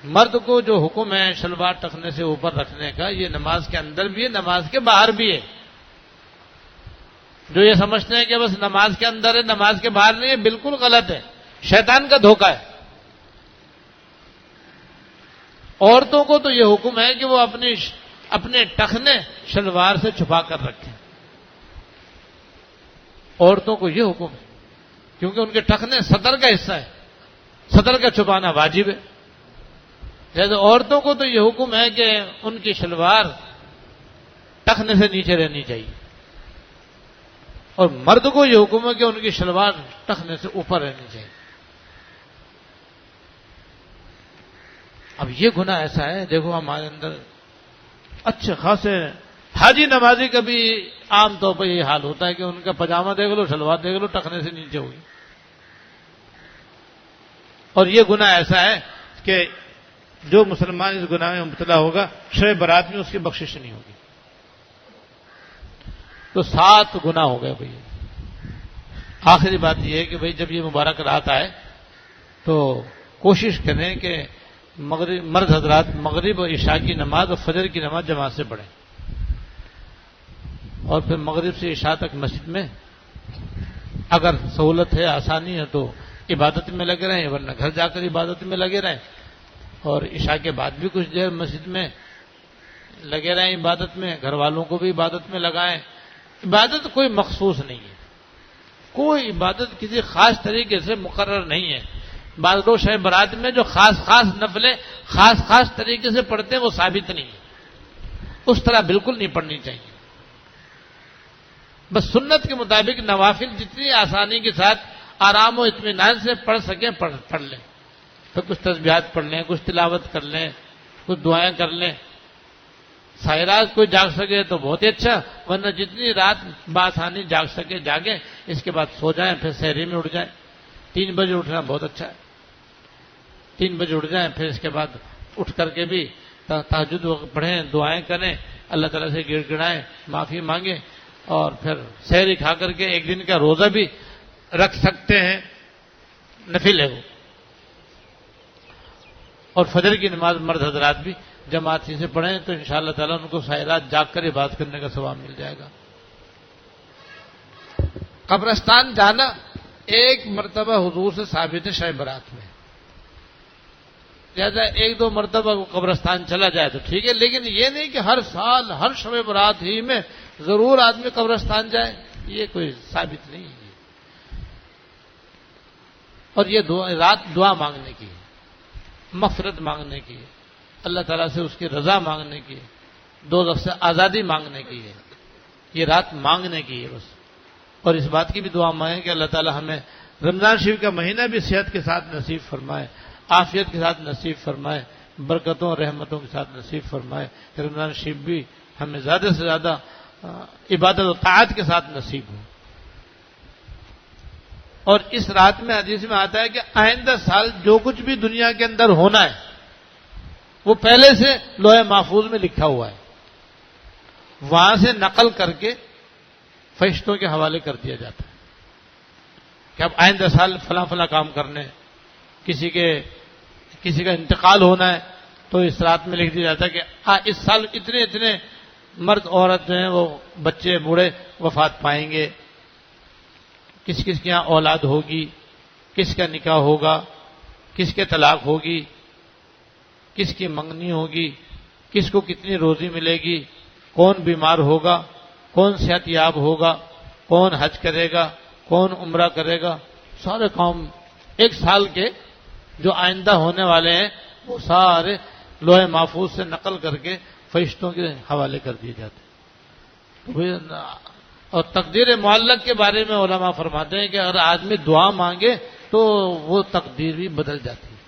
مرد کو جو حکم ہے شلوار ٹخنے سے اوپر رکھنے کا، یہ نماز کے اندر بھی ہے، نماز کے باہر بھی ہے۔ جو یہ سمجھتے ہیں کہ بس نماز کے اندر ہے نماز کے باہر نہیں ہے، بالکل غلط ہے، شیطان کا دھوکہ ہے۔ عورتوں کو تو یہ حکم ہے کہ وہ اپنے ٹخنے شلوار سے چھپا کر رکھیں، عورتوں کو یہ حکم ہے، کیونکہ ان کے ٹخنے صدر کا حصہ ہے، صدر کا چھپانا واجب ہے۔ جیسے عورتوں کو تو یہ حکم ہے کہ ان کی شلوار ٹخنے سے نیچے رہنی چاہیے، اور مرد کو یہ حکم ہے کہ ان کی شلوار ٹخنے سے اوپر رہنی چاہیے۔ اب یہ گناہ ایسا ہے، دیکھو ہمارے اندر اچھے خاصے حاجی نمازی کا بھی عام طور پر یہ حال ہوتا ہے کہ ان کا پاجامہ دیکھ لو، شلوار دیکھ لو، ٹخنے سے نیچے ہوگی. اور یہ گناہ ایسا ہے کہ جو مسلمان اس گناہ میں مبتلا ہوگا شب برات میں اس کی بخشش نہیں ہوگی. تو 7 گناہ ہو گئے بھائی. آخری بات یہ ہے کہ بھائی جب یہ مبارک رات آئے تو کوشش کریں کہ مرد حضرات مغرب اور عشاء کی نماز اور فجر کی نماز جماعت سے پڑھیں، اور پھر مغرب سے عشاء تک مسجد میں اگر سہولت ہے، آسانی ہے تو عبادت میں لگے رہیں، ورنہ گھر جا کر عبادت میں لگے رہیں، اور عشاء کے بعد بھی کچھ دیر مسجد میں لگے رہیں عبادت میں، گھر والوں کو بھی عبادت میں لگائیں. عبادت کوئی مخصوص نہیں ہے، کوئی عبادت کسی خاص طریقے سے مقرر نہیں ہے. بعض لوگ شب برات میں جو خاص نفلیں خاص طریقے سے پڑھتے ہیں وہ ثابت نہیں ہے، اس طرح بالکل نہیں پڑھنی چاہیے. بس سنت کے مطابق نوافل جتنی آسانی کے ساتھ آرام و اطمینان سے پڑھ سکیں پڑھ لیں. پھر کچھ تسبیحات پڑھ لیں، کچھ تلاوت کر لیں، کچھ دعائیں کر لیں. ساری رات کوئی جاگ سکے تو بہت ہی اچھا، ورنہ جتنی رات بآسانی جاگ سکے جاگیں، اس کے بعد سو جائیں، پھر سحری میں اٹھ جائیں. 3 بجے اٹھنا بہت اچھا ہے. 3 بجے اٹھ جائیں، پھر اس کے بعد اٹھ کر کے بھی تہجد پڑھیں، دعائیں کریں، اللہ تعالیٰ سے گڑ گڑائیں، معافی مانگیں، اور پھر سحری کھا کر کے ایک دن کا روزہ بھی رکھ سکتے ہیں، نفل ہے وہ. اور فجر کی نماز مرد حضرات بھی جماعت سے پڑھیں تو انشاءاللہ تعالیٰ ان کو ساری رات جاگ کر عبادت کرنے کا ثواب مل جائے گا. قبرستان جانا ایک مرتبہ حضور سے ثابت ہے شب برات میں، لہذا 1-2 مرتبہ وہ قبرستان چلا جائے تو ٹھیک ہے، لیکن یہ نہیں کہ ہر سال ہر شب برات ہی میں ضرور آدمی قبرستان جائے، یہ کوئی ثابت نہیں ہے. اور یہ رات دعا مانگنے کی ہے، مغفرت مانگنے کی ہے، اللہ تعالیٰ سے اس کی رضا مانگنے کی ہے، دوزخ سے آزادی مانگنے کی ہے. یہ رات مانگنے کی ہے بس. اور اس بات کی بھی دعا مانگیں کہ اللہ تعالیٰ ہمیں رمضان شریف کا مہینہ بھی صحت کے ساتھ نصیب فرمائے، عافیت کے ساتھ نصیب فرمائے، برکتوں اور رحمتوں کے ساتھ نصیب فرمائے. رمضان شریف بھی ہمیں زیادہ سے زیادہ عبادت و طاعت کے ساتھ نصیب ہو. اور اس رات میں حدیث میں آتا ہے کہ آئندہ سال جو کچھ بھی دنیا کے اندر ہونا ہے وہ پہلے سے لوح محفوظ میں لکھا ہوا ہے، وہاں سے نقل کر کے فرشتوں کے حوالے کر دیا جاتا ہے کہ اب آئندہ سال فلاں فلاں کام کرنے، کسی کا انتقال ہونا ہے تو اس رات میں لکھ دیا جاتا ہے کہ اس سال اتنے مرد عورت جو ہیں وہ بچے بوڑھے وفات پائیں گے، کس کے یہاں اولاد ہوگی، کس کا نکاح ہوگا، کس کے طلاق ہوگی، کس کی منگنی ہوگی، کس کو کتنی روزی ملے گی، کون بیمار ہوگا، کون صحت یاب ہوگا، کون حج کرے گا، کون عمرہ کرے گا. سارے کام ایک سال کے جو آئندہ ہونے والے ہیں وہ سارے لوح محفوظ سے نقل کر کے فرشتوں کے حوالے کر دیے جاتے ہیں. اور تقدیر معلق کے بارے میں علماء فرماتے ہیں کہ اگر آدمی دعا مانگے تو وہ تقدیر بھی بدل جاتی ہے.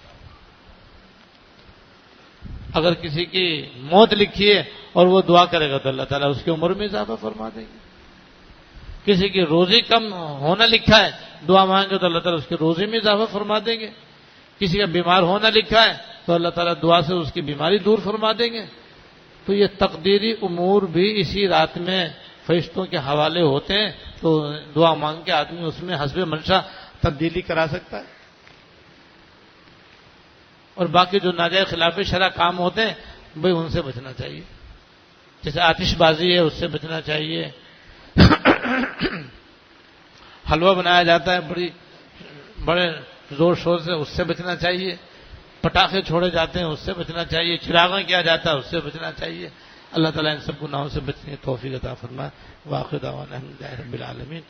اگر کسی کی موت لکھی ہے اور وہ دعا کرے گا تو اللہ تعالیٰ اس کی عمر میں اضافہ فرما دے گی. کسی کی روزی کم ہونا لکھا ہے، دعا مانگے تو اللہ تعالیٰ اس کی روزی میں اضافہ فرما دیں گے. کسی کا بیمار ہونا لکھا ہے تو اللہ تعالیٰ دعا سے اس کی بیماری دور فرما دیں گے. تو یہ تقدیری امور بھی اسی رات میں فرشتوں کے حوالے ہوتے ہیں، تو دعا مانگ کے آدمی اس میں حسب منشا تبدیلی کرا سکتا ہے. اور باقی جو ناجائز خلاف شرع کام ہوتے ہیں بھئی ان سے بچنا چاہیے. جیسے آتش بازی ہے اس سے بچنا چاہیے، حلوہ بنایا جاتا ہے بڑے زور شور سے، اس سے بچنا چاہیے. پٹاخے چھوڑے جاتے ہیں اس سے بچنا چاہیے. چراغاں کیا جاتا ہے اس سے بچنا چاہیے. اللہ تعالیٰ ان سب گناہوں سے بچنے کی توفیق عطا فرمائے. واخر دعوانا الحمدللہ رب العالمین.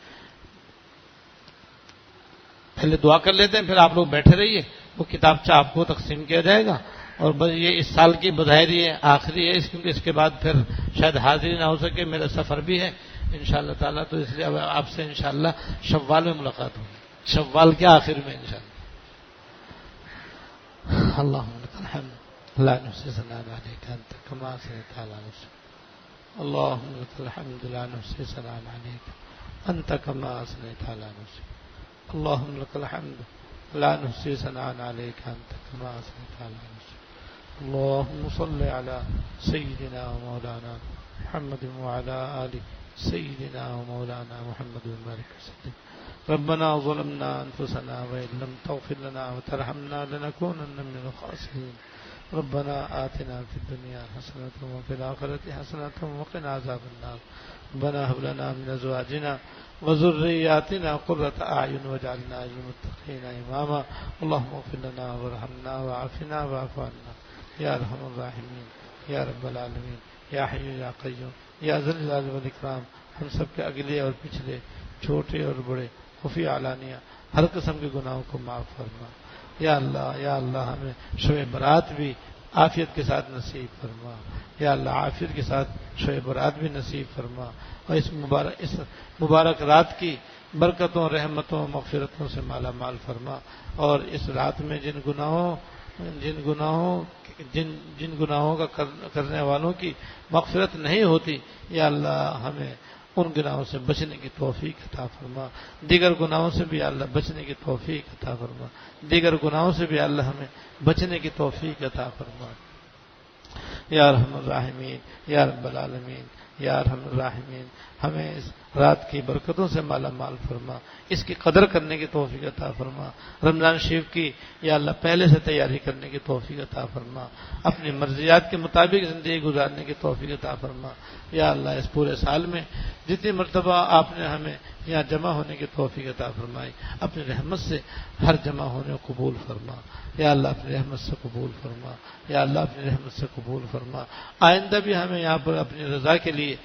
پہلے دعا کر لیتے ہیں، پھر آپ لوگ بیٹھے رہیے، وہ کتابچہ آپ کو تقسیم کیا جائے گا. اور بس یہ اس سال کی بدھائری ہے، آخری ہے، کیونکہ اس کے بعد پھر شاید حاضری نہ ہو سکے، میرا سفر بھی ہے انشاءاللہ تعالیٰ. تو اس لیے آپ سے انشاءاللہ شوال میں ملاقات ہوگی، شوال کے آخر میں انشاءاللہ. اللہم لک الحمد. لا نحصي ثناء عليك أنت كما أثنيت على نفسك اللهم لك الحمد لا نحصي ثناء عليك أنت كما أثنيت على نفسك اللهم لك الحمد لا نحصي ثناء عليك أنت كما أثنيت على نفسك اللهم صل على سيدنا ومولانا محمد وعلى آل سيدنا ومولانا محمد وبارك وسلم ربنا ظلمنا أنفسنا وإن لم تغفر لنا وترحمنا لنكونن من الخاسرين ربنا آتنا في الدنيا حسنة وفي الآخرة حسنة وقنا عذاب النار ربنا هب لنا من أزواجنا وذرياتنا قرة أعين واجعلنا للمتقين إماما اللهم اغفر لنا وارحمنا وعافنا واعف عنا یا ارحم الراحمین یا رب العالمین یا حی یا قیوم یا ذی الجلال والاکرام ہم سب کے اگلے اور پچھلے چھوٹے اور بڑے خفی علانیہ ہر قسم کے گناہوں کو معاف فرما یا اللہ ہمیں شب برات بھی عافیت کے ساتھ نصیب فرما یا اللہ عافیت کے ساتھ شب برات بھی نصیب فرما اور اس مبارک رات کی برکتوں رحمتوں مغفرتوں سے مالا مال فرما اور اس رات میں جن گناہوں کا کرنے والوں کی مغفرت نہیں ہوتی یا اللہ ہمیں ان گناہوں سے بچنے کی توفیق عطا فرما دیگر گناہوں سے بھی اللہ بچنے کی توفیق عطا فرما دیگر گناہوں سے بھی اللہ ہمیں بچنے کی توفیق عطا فرما یا ارحم الراحمین یا رب العالمین یا ارحم الراحمین ہمیں اس رات کی برکتوں سے مالا مال فرما اس کی قدر کرنے کی توفیق عطا فرما رمضان شریف کی یا اللہ پہلے سے تیاری کرنے کی توفیق عطا فرما اپنی مرضیات کے مطابق زندگی گزارنے کی توفیق عطا فرما یا اللہ اس پورے سال میں جتنی مرتبہ آپ نے ہمیں یہاں جمع ہونے کی توفیق عطا فرمائی اپنی رحمت سے ہر جمع ہونے کو قبول فرما یا اللہ اپنی رحمت سے قبول فرما یا اللہ اپنی رحمت سے قبول فرما آئندہ بھی ہمیں یہاں پر اپنی رضا کے لیے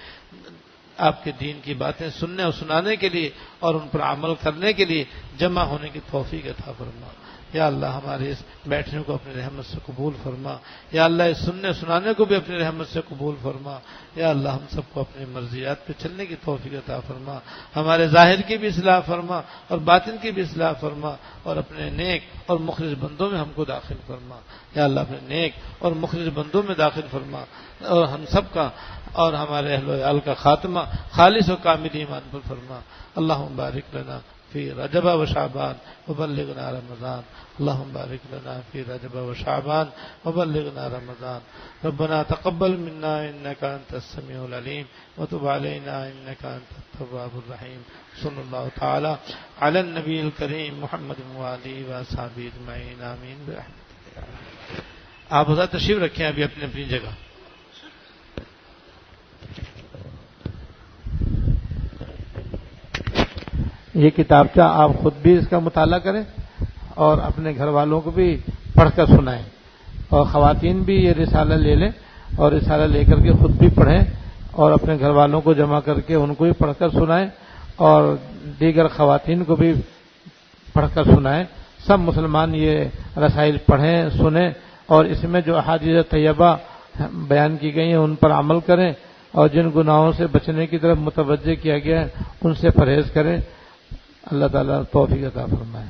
آپ کے دین کی باتیں سننے اور سنانے کے لیے اور ان پر عمل کرنے کے لیے جمع ہونے کی توفیق عطا فرما یا اللہ ہمارے اس بیٹھنے کو اپنی رحمت سے قبول فرما یا اللہ اس سننے سنانے کو بھی اپنی رحمت سے قبول فرما یا اللہ ہم سب کو اپنی مرضیات پہ چلنے کی توفیق عطا فرما ہمارے ظاہر کی بھی اصلاح فرما اور باطن کی بھی اصلاح فرما اور اپنے نیک اور مخلص بندوں میں ہم کو داخل فرما یا اللہ اپنے نیک اور مخلص بندوں میں داخل فرما اور ہم سب کا اور ہمارے اہل و عیال کا خاتمہ خالص و کامل ایمان پر فرما اللہم بارک لنا فی رجب و شعبان وبلغنا رمضان اللہم بارک لنا فی رجب و شعبان وبلغنا رمضان ربنا تقبل منا انک انت السمیع العلیم وتب علینا انک انت التواب الرحیم صلی اللہ تعالی علی النبی الکریم محمد وآلہ وصحبہ اجمعین آمین برحمتک آپ حضرات تشریف رکھیں ابھی اپنی اپنی جگہ یہ کتابچہ آپ خود بھی اس کا مطالعہ کریں اور اپنے گھر والوں کو بھی پڑھ کر سنائیں اور خواتین بھی یہ رسالہ لے لیں اور رسالہ لے کر کے خود بھی پڑھیں اور اپنے گھر والوں کو جمع کر کے ان کو بھی پڑھ کر سنائیں اور دیگر خواتین کو بھی پڑھ کر سنائیں سب مسلمان یہ رسائل پڑھیں سنیں اور اس میں جو احادیث طیبہ بیان کی گئی ہیں ان پر عمل کریں اور جن گناہوں سے بچنے کی طرف متوجہ کیا گیا ہے ان سے پرہیز کریں اللہ تعالیٰ توفیق عطا فرمائے